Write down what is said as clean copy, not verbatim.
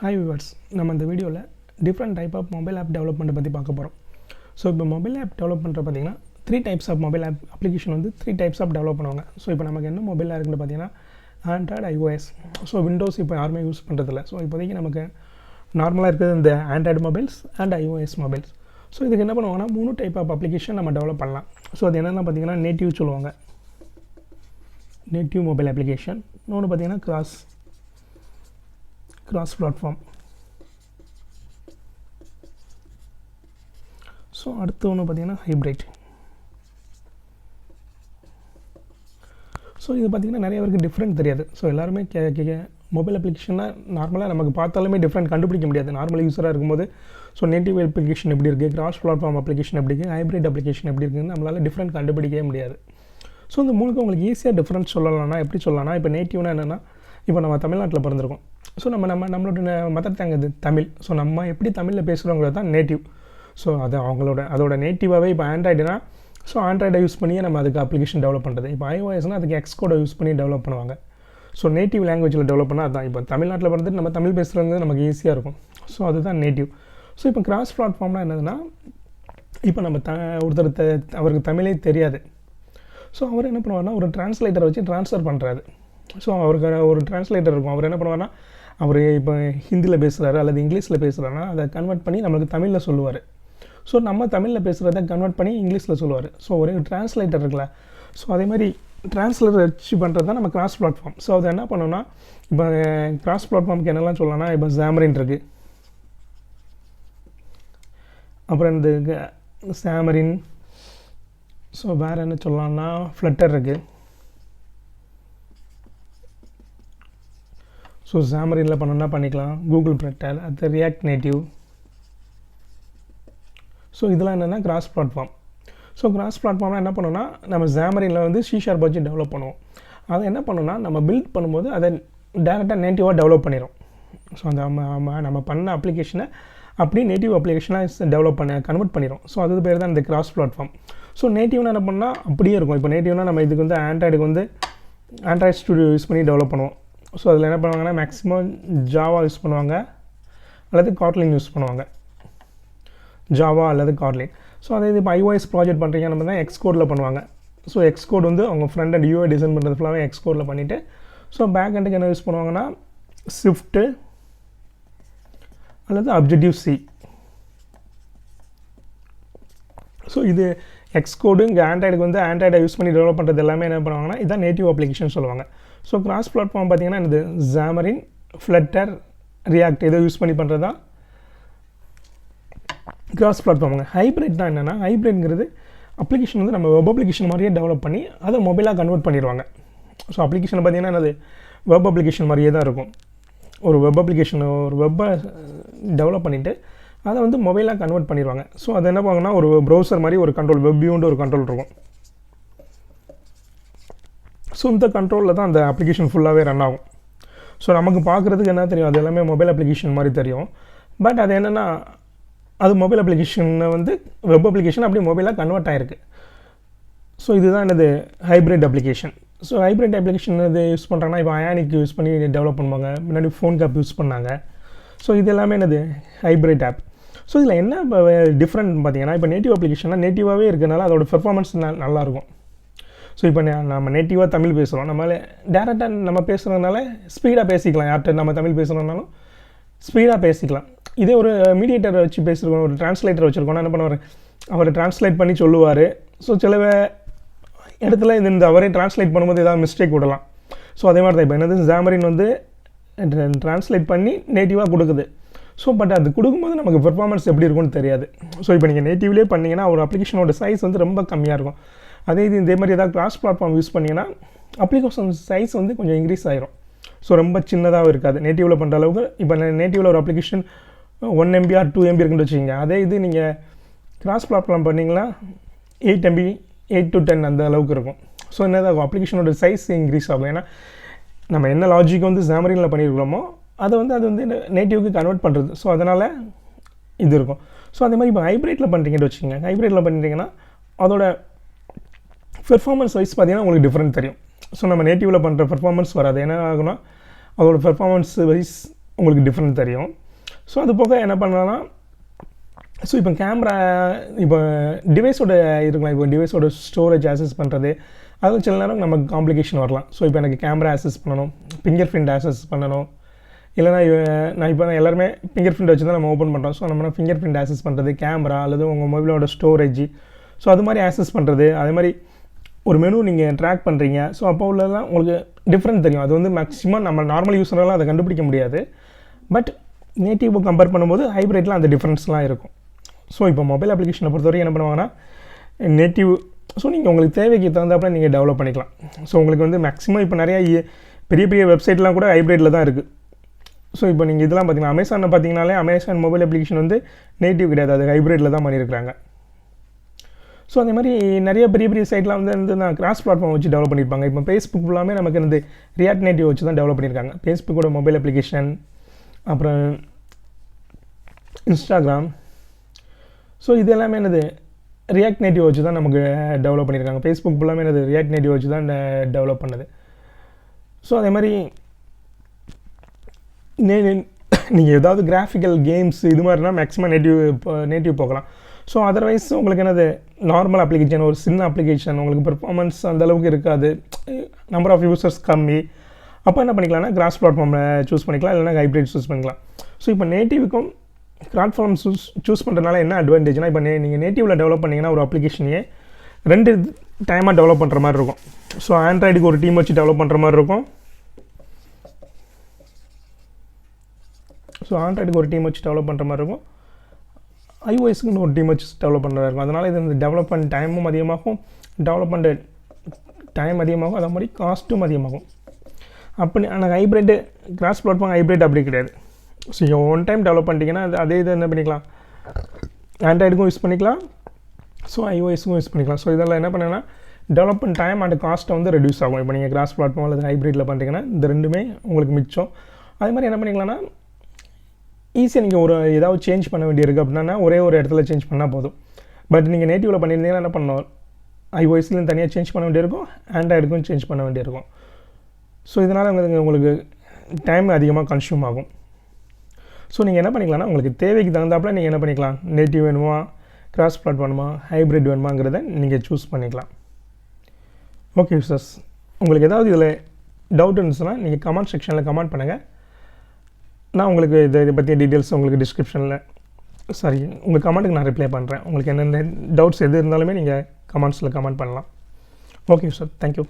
Hi viewers, நம்ம இந்த வீடியோவில் different type of mobile app development பற்றி பார்க்க போகிறோம். ஸோ இப்போ மொபைல் ஆப் டெவலப் பண்ணுற பார்த்தீங்கன்னா 3 types of mobile app application வந்து 3 டைப்ஸ் ஆஃப் டெவலப் பண்ணுவாங்க. ஸோ இப்போ நமக்கு என்ன மொபைலாக இருக்குன்னு பார்த்தீங்கன்னா ஆண்ட்ராய்டு ஐஓஎஸ். ஸோ விண்டோஸ் இப்போ யாருமே யூஸ் பண்ணுறதில்ல. ஸோ இப்போதைக்கு நமக்கு நார்மலாக இருக்கிறது இந்த Android mobiles and iOS mobiles. So இதுக்கு என்ன பண்ணுவாங்கன்னா 3 டைப் ஆஃப் அப்ளிகேஷன் நம்ம டெவலப் பண்ணலாம். ஸோ அது என்னென்னா பார்த்தீங்கன்னா நேட்டிவ் சொல்லுவாங்க, நேட்டிவ் மொபைல் அப்ளிகேஷன். இன்னொன்று பார்த்தீங்கன்னா கிராஸ் பிளாட்ஃபார்ம். ஸோ அடுத்து ஒன்று பார்த்தீங்கன்னா ஹைப்ரிட். ஸோ இது பார்த்திங்கன்னா நிறைய பேருக்கு டிஃப்ரெண்ட் தெரியாது. ஸோ எல்லாருமே மொபைல் அப்ளிகேஷனாக நார்மலாக நமக்கு பார்த்தாலுமே டிஃப்ரெண்ட் கண்டுபிடிக்க முடியாது நார்மல் யூஸராக இருக்கும்போது. ஸோ நேட்டிவ் அப்ளிகேஷன் எப்படி இருக்குது, கிராஸ் பிளாட்ஃபார்ம் அப்ளிகேஷன் எப்படி இருக்குது, ஹைப்ரிட் அப்ளிகேஷன் எப்படி இருக்குதுன்னு நம்மளால் டிஃப்ரெண்ட் கண்டுபிடிக்கவே முடியாது. ஸோ இந்த மூணுக்கு உங்களுக்கு ஈஸியாக டிஃப்ரெண்ட் சொல்லலாம்னா எப்படி சொல்லலாம்னா, இப்போ நேட்டிவ்னா என்னென்னா, இப்போ நம்ம தமிழ்நாட்டில் பிறந்திருக்கோம். ஸோ நம்மளோட மதர் டங் இது தமிழ். ஸோ நம்ம எப்படி தமிழில் பேசுகிறோங்கிறது தான் நேட்டிவ். ஸோ அது அதோட நேட்டிவாகவே இப்போ ஆண்ட்ராய்டுனா, ஸோ ஆண்ட்ராய்டை யூஸ் பண்ணியே நம்ம அதுக்கு அப்ளிகேஷன் டெவலப் பண்ணுறது. இப்போ ஐஓஎஸ்னால் அதுக்கு எக்ஸ்கோடை யூஸ் பண்ணி டெவலப் பண்ணுவாங்க. ஸோ நேட்டிவ் லாங்குவேஜில் டெவலப் பண்ணால் அதுதான். இப்போ தமிழ்நாட்டில் வந்துட்டு நம்ம தமிழ் பேசுகிறது நமக்கு ஈஸியாக இருக்கும். ஸோ அதுதான் நேட்டிவ். ஸோ இப்போ கிராஸ் பிளாட்ஃபார்ம்னால் என்னதுன்னா, இப்போ நம்ம ஒருத்தர் அவருக்கு தமிழே தெரியாது. ஸோ அவர் என்ன பண்ணுவார்னா, ஒரு டிரான்ஸ்லேட்டரை வச்சு ட்ரான்ஸ்ஃபர் பண்ணுறாரு. ஸோ அவருக்கு ஒரு டிரான்ஸ்லேட்டர் இருக்கும். அவர் என்ன பண்ணுவார்னா, அவர் இப்போ ஹிந்தியில் பேசுகிறாரு அல்லது இங்கிலீஷில் பேசுகிறாருன்னா அதை கன்வெர்ட் பண்ணி நம்மளுக்கு தமிழில் சொல்லுவார். ஸோ நம்ம தமிழில் பேசுகிறத கன்வெர்ட் பண்ணி இங்கிலீஷில் சொல்லுவார். ஸோ ஒரு டிரான்ஸ்லேட்டர் இருக்குல்ல, ஸோ அதே மாதிரி டிரான்ஸ்லேட்டர் வச்சு பண்ணுறது தான் நம்ம கிராஸ் பிளாட்ஃபார்ம். ஸோ அதை என்ன பண்ணோம்னா, இப்போ கிராஸ் பிளாட்ஃபார்முக்கு என்னெல்லாம் சொல்லலாம்னா, இப்போ Xamarin இருக்குது, அப்புறம் இந்த Xamarin. ஸோ வேறு என்ன சொல்லலாம்னா, Flutter இருக்குது. ஸோ Xamarinல பண்ணணுன்னா பண்ணிக்கலாம். கூகுள் Flutter, அது ரியாக்ட் நேட்டிவ். ஸோ இதெல்லாம் என்னென்னா கிராஸ் பிளாட்ஃபார்ம். ஸோ கிராஸ் பிளாட்ஃபார்ம்னால் என்ன பண்ணோன்னா, நம்ம Xamarinல வந்து C# வச்சு டெவலப் பண்ணுவோம். அதை என்ன பண்ணோன்னா, நம்ம பில்ட் பண்ணும்போது அதை டேரெக்டாக நேட்டிவாக டெவலப் பண்ணிடும். ஸோ அந்த நம்ம பண்ண அப்ளிகேஷனை அப்படியே நேட்டிவ் அப்ளிகேஷனாக கன்வெர்ட் பண்ணிடும். ஸோ அது பேர் தான் இந்த கிராஸ் பிளாட்ஃபார்ம். ஸோ நேட்டிவ்னா என்ன பண்ணால் அப்படியே இருக்கும். இப்போ நேட்டிவ்னா நம்ம இதுக்கு வந்து ஆண்ட்ராய்டுக்கு வந்து ஆண்ட்ராய்டு ஸ்டுடியோ யூஸ் பண்ணி டெவலப் பண்ணுவோம். ஸோ அதில் என்ன பண்ணுவாங்கன்னா, மேக்ஸிமம் ஜாவா யூஸ் பண்ணுவாங்க அல்லது காட்லின் யூஸ் பண்ணுவாங்க. ஜாவா அல்லது காட்லின். ஸோ அதே இது இப்போ ஐஓஎஸ் ப்ராஜெக்ட் பண்ணுறீங்க நம்ம தான் எக்ஸ்கோடில் பண்ணுவாங்க. ஸோ எக்ஸ்கோட் வந்து அவங்க ஃப்ரண்ட் அண்ட் யூஐ டிசைன் பண்ணுறது ஃபுல்லாகவே எக்ஸ்கோடில் பண்ணிவிட்டு, ஸோ பேக் எண்டுக்கு என்ன யூஸ் பண்ணுவாங்கன்னா, ஸ்விஃப்ட்டு அல்லது Objective-C. ஸோ இது எக்ஸ்கோடு இங்கே ஆண்ட்ராய்டுக்கு வந்து ஆண்ட்ராய்டை யூஸ் பண்ணி டெவலப் பண்ணுறது எல்லாமே என்ன பண்ணுவாங்கன்னா, இதான் நேட்டிவ் அப்ளிகேஷன் சொல்லுவாங்க. ஸோ கிராஸ் பிளாட்ஃபார்ம் பார்த்தீங்கன்னா இது Xamarin, Flutter, React இதை யூஸ் பண்ணி பண்ணுறது தான் கிராஸ் பிளாட்ஃபார்முங்க. ஹைப்ரிட் தான் என்னென்னா, ஹைப்ரிட்ங்கிறது அப்ளிகேஷன் வந்து நம்ம வெப் அப்ளிகேஷன் மாதிரியே டெவலப் பண்ணி அதை மொபைலாக கன்வெர்ட் பண்ணிடுவாங்க. ஸோ அப்ளிகேஷன் பார்த்தீங்கன்னா என்னது வெப் அப்ளிகேஷன் மாதிரியே தான் இருக்கும். ஒரு வெப்பை டெவலப் பண்ணிவிட்டு அதை வந்து மொபைலாக கன்வெர்ட் பண்ணிடுவாங்க. ஸோ அது என்ன பண்ணுவாங்கன்னா, ஒரு ப்ரௌசர் மாதிரி ஒரு கண்ட்ரோல், வெப் வியூன்னு ஒரு கண்ட்ரோல் இருக்கும். ஸோ இந்த கண்ட்ரோலில் தான் அந்த அப்ளிகேஷன் ஃபுல்லாகவே ரன் ஆகும். ஸோ நமக்கு பார்க்குறதுக்கு என்ன தெரியும், அது எல்லாமே மொபைல் அப்ளிகேஷன் மாதிரி தெரியும். பட் அது என்னென்னா, அது மொபைல் அப்ளிகேஷனை வந்து வெப் அப்ளிகேஷன் அப்படியே மொபைலாக கன்வெர்ட் ஆகிருக்கு. ஸோ இதுதான் என்னது hybrid application. So hybrid application இது யூஸ் பண்ணுறாங்கன்னா, இப்போ அயானிக் யூஸ் பண்ணி டெவலப் பண்ணுவாங்க. முன்னாடி ஃபோன் ஆப் யூஸ் பண்ணாங்க. ஸோ இது எல்லாமே என்னது ஹைப்ரிட் ஆப். ஸோ இதில் என்ன டிஃப்ரெண்ட் பார்த்தீங்கன்னா, இப்போ நேட்டிவ் அப்ளிகேஷனாக நேட்டிவாகவே இருக்கிறனால அதோட பெர்ஃபார்மன்ஸ் நல்லாயிருக்கும். ஸோ இப்போ நம்ம நேட்டிவாக தமிழ் பேசுகிறோம், நம்மளால் டேரெக்டாக நம்ம பேசுகிறதுனால ஸ்பீடாக பேசிக்கலாம். யார்கிட்ட நம்ம தமிழ் பேசுகிறோம்னாலும் ஸ்பீடாக பேசிக்கலாம். இதே ஒரு மீடியேட்டரை வச்சு பேசுகிறோம், ஒரு டிரான்ஸ்லேட்டர் வச்சுருக்கோன்னா என்ன பண்ணுவார், அவர் டிரான்ஸ்லேட் பண்ணி சொல்லுவார். ஸோ சில இடத்துல இந்த அவரே டிரான்ஸ்லேட் பண்ணும்போது ஏதாவது மிஸ்டேக் விடலாம். ஸோ அதே மாதிரி தான் இப்போ என்னது Xamarin வந்து டிரான்ஸ்லேட் பண்ணி நேட்டிவாக கொடுக்குது. ஸோ பட் அது கொடுக்கும்போது நமக்கு பெர்ஃபார்மன்ஸ் எப்படி இருக்கும்னு தெரியாது. ஸோ இப்போ நீங்கள் நேட்டிவ்லேயே பண்ணிங்கன்னா ஒரு அப்ளிகேஷனோட சைஸ் வந்து ரொம்ப கம்மியாக இருக்கும். அதே இதே மாதிரி ஏதாவது கிராஸ் பிளாட்ஃபார்ம் யூஸ் பண்ணிங்கன்னா அப்ளிகேஷன் சைஸ் வந்து கொஞ்சம் இன்க்ரீஸ் ஆகிரும். ஸோ ரொம்ப சின்னதாகவும் இருக்காது நேட்டிவில் பண்ணுற அளவுக்கு. இப்போ நேட்டிவில் ஒரு அப்ளிகேஷன் 1 MB or 2 MB இருக்குன்னு வச்சுக்கிங்க. அதே இது நீங்கள் கிராஸ் பிளாட்ஃபார்ம் பண்ணிங்கன்னா 8 MB 8 to 10 அந்த அளவுக்கு இருக்கும். ஸோ என்னதாகும், அப்ளிகேஷனோட சைஸ் இன்க்ரீஸ் ஆகும். ஏன்னா நம்ம என்ன லாஜிக் வந்து Xamarinல பண்ணியிருக்கிறோமோ அது வந்து நேட்டிவ்க்கு கன்வெர்ட் பண்ணுறது. ஸோ அதனால் இது இருக்கும். ஸோ அதே மாதிரி இப்போ ஹைப்ரிட்டில் பண்ணுறீங்கன்னு வச்சுக்கோங்க. ஹைப்ரிட்டில் பண்ணிட்டீங்கன்னா அதோட பெர்ஃபார்மன்ஸ் வைஸ் பார்த்தீங்கன்னா உங்களுக்கு டிஃப்ரெண்ட் தெரியும். ஸோ நம்ம நேட்டிவில் பண்ணுற பெர்ஃபார்மன்ஸ் வராது. என்ன ஆகுனா, அதோட பெர்ஃபார்மன்ஸ் வைஸ் உங்களுக்கு டிஃப்ரெண்ட் தெரியும். ஸோ அது போக என்ன பண்ணலாம்னா, ஸோ இப்போ கேமரா இப்போ டிவைஸோட இருக்கலாம், இப்போ டிவைஸோட ஸ்டோரேஜ் ஆக்சஸ் பண்ணுறது, அதுவும் சில நேரம் நமக்கு காம்ப்ளிகேஷன் வரலாம். ஸோ இப்போ எனக்கு கேமரா ஆக்சஸ் பண்ணணும், ஃபிங்கர் பிரிண்ட் ஆக்சஸ் பண்ணணும், இல்லைனா நான் இப்போ எல்லாருமே ஃபிங்கர் பிரிண்ட் வச்சு தான் நம்ம ஓப்பன் பண்ணுறோம். ஸோ நம்ம ஃபிங்கர் பிரிண்ட் ஆக்சஸ் பண்ணுறது, கேமரா அல்லது உங்கள் மொபைலோட ஸ்டோரேஜ், ஸோ அது மாதிரி ஆக்சஸ் பண்ணுறது, அதே மாதிரி ஒரு மெனு நீங்கள் ட்ராக் பண்ணுறீங்க. ஸோ அப்போ உள்ளதான் உங்களுக்கு டிஃப்ரெண்ட் தெரியும். அது வந்து மேக்ஸிமம் நம்ம நார்மல் யூஸரெல்லாம் அதை கண்டுபிடிக்க முடியாது. பட் நேட்டிவ் கம்பேர் பண்ணும்போது ஹைப்ரிட்லாம் அந்த டிஃப்ரென்ஸ்லாம் இருக்கும். ஸோ இப்போ மொபைல் அப்ளிகேஷனை பொறுத்தவரைக்கும் என்ன பண்ணுவாங்கன்னா, நேட்டிவ் ஸோ நீங்கள் உங்களுக்கு தேவைக்கு தகுந்தாப்புல நீங்கள் டெவலப் பண்ணிக்கலாம். ஸோ உங்களுக்கு வந்து மேக்ஸிமம் இப்போ நிறையா பெரிய பெரிய வெப்சைட்லாம் கூட ஹைப்ரிட்டில் தான் இருக்குது. ஸோ இப்போ நீங்கள் இதெல்லாம் பார்த்தீங்கன்னா அமேசானில் பார்த்தீங்கனாலே அமேசான் மொபைல் அப்ளிகேஷன் வந்து நேட்டிவ் கிடையாது, அது ஹைப்ரிட்டில் தான் பண்ணியிருக்கிறாங்க. ஸோ அதே மாதிரி நிறைய பெரிய பெரிய சைட்லாம் வந்து நான் கிராஸ் பிளாட்ஃபார்ம் வச்சு டெவலப் பண்ணியிருப்பாங்க. இப்போ ஃபேஸ்புக் ஃபுல்லாமே நமக்கு வந்து ரியாக்ட் நேட்டிவ் வச்சு தான் டெவலப் பண்ணியிருக்காங்க. ஃபேஸ்புக்கோட மொபைல் அப்ளிகேஷன், அப்புறம் இன்ஸ்டாகிராம், ஸோ இது எல்லாமே என்னது ரியாக்ட் நேட்டிவ் வச்சு தான் நமக்கு டெவலப் பண்ணியிருக்காங்க. ஃபேஸ்புக் ஃபுல்லாமே என்னது ரியாக்ட் நேட்டிவ் வச்சு தான் டெவலப் பண்ணது. ஸோ அதே மாதிரி நீங்கள் ஏதாவது கிராஃபிக்கல் கேம்ஸ் இது மாதிரினா மேக்ஸிமம் நேட்டிவ் போகலாம். ஸோ அதர்வைஸ் உங்களுக்கு என்னது நார்மல் அப்ளிகேஷன், ஒரு சின்ன அப்ளிகேஷன், உங்களுக்கு பெர்ஃபார்மன்ஸ் அந்தளவுக்கு இருக்காது, நம்பர் ஆஃப் யூசர்ஸ் கம்மி, அப்போ என்ன பண்ணிக்கலாம்னா கிராஸ் பிளாட்ஃபார்மில் சூஸ் பண்ணிக்கலாம், இல்லைனா ஹைப்ரிட் சூஸ் பண்ணிக்கலாம். ஸோ இப்போ நேட்டிவுக்கும் பிளாட்ஃபார்ம் சூஸ் பண்ணுறதுனால என்ன அட்வான்டேஜ்னால், இப்போ நீங்கள் நேட்டிவில் டெவலப் பண்ணிங்கன்னா ஒரு அப்ளிகேஷனையே 2 டைமாக டெவலப் பண்ணுற மாதிரி இருக்கும். ஸோ ஆண்ட்ராய்டுக்கு ஒரு டீம் வச்சு டெவலப் பண்ணுற மாதிரி இருக்கும். ஸோ ஆண்ட்ராய்டுக்கு ஒரு டீம் வச்சு டெவலப் பண்ணுற மாதிரி இருக்கும், iOSக்குன்னு ஒரு டீம் வச்சு டெவலப் பண்ணுறதா இருக்கும். அதனால் இது இந்த டெவலப்மெண்ட் டைமும் அதிகமாகும், டெவலப்மெண்ட் டைம் அதிகமாகும், அதே மாதிரி காஸ்ட்டும் அதிகமாகும். அப்படி ஆனால் ஹைப்ரிட்டு கிராஸ் பிளாட்ஃபார்ம் ஹைப்ரிட் அப்படி கிடையாது. ஸோ நீங்கள் ஒன் டைம் டெவலப் பண்ணிட்டீங்கன்னா அதே இது என்ன பண்ணிக்கலாம், ஆண்ட்ராய்டுக்கும் யூஸ் பண்ணிக்கலாம், ஸோ iOSக்கும் யூஸ் பண்ணிக்கலாம். ஸோ இதெல்லாம் என்ன பண்ணுங்கன்னா டெவலப்மெண்ட் டைம் அண்ட் காஸ்ட்டை வந்து ரெடியூஸ் ஆகும். இப்போ நீங்கள் கிராஸ் பிளாட்ஃபார்ம் அல்லது ஹைப்ரிட்டில் பண்ணுறீங்கன்னா இந்த ரெண்டுமே உங்களுக்கு மிச்சம். அதே மாதிரி என்ன பண்ணிக்கலாம்னா ஈஸியாக நீங்கள் ஏதாவது சேஞ்ச் பண்ண வேண்டியிருக்கு அப்படின்னா ஒரே ஒரு இடத்துல சேஞ்ச் பண்ணால் போதும். பட் நீங்கள் நேட்டிவில் பண்ணியிருந்தீங்கன்னா என்ன பண்ணணும், iOSலேயும் தனியாக சேஞ்ச் பண்ண வேண்டியிருக்கும், ஆண்ட்ராய்டுக்கும் சேஞ்ச் பண்ண வேண்டியிருக்கும். ஸோ இதனால் உங்களுக்கு டைம் அதிகமாக கன்சியூம் ஆகும். ஸோ நீங்கள் என்ன பண்ணிக்கலாம்னா உங்களுக்கு தேவைக்கு தகுந்தாப்பில் நீங்கள் என்ன பண்ணிக்கலாம், நேட்டிவ் வேணுமா, கிராஸ் பிளாட்ஃபார்மா, ஹைப்ரிட் வேணுமாங்கிறத நீங்கள் சூஸ் பண்ணிக்கலாம். ஓகே யூசர்ஸ், உங்களுக்கு ஏதாவது இதில் டவுட் இருந்துச்சுன்னா நீங்கள் கமெண்ட் செக்ஷனில் கமெண்ட் பண்ணுங்கள். நான் உங்களுக்கு இதை பற்றிய டீட்டெயில்ஸ் உங்களுக்கு டிஸ்கிரிப்ஷனில் உங்கள் கமெண்ட்டுக்கு நான் ரிப்ளை பண்ணுறேன். உங்களுக்கு என்னென்ன டவுட்ஸ் எது இருந்தாலுமே நீங்கள் கமெண்ட்ஸில் கமெண்ட் பண்ணலாம். Okay sir, thank you.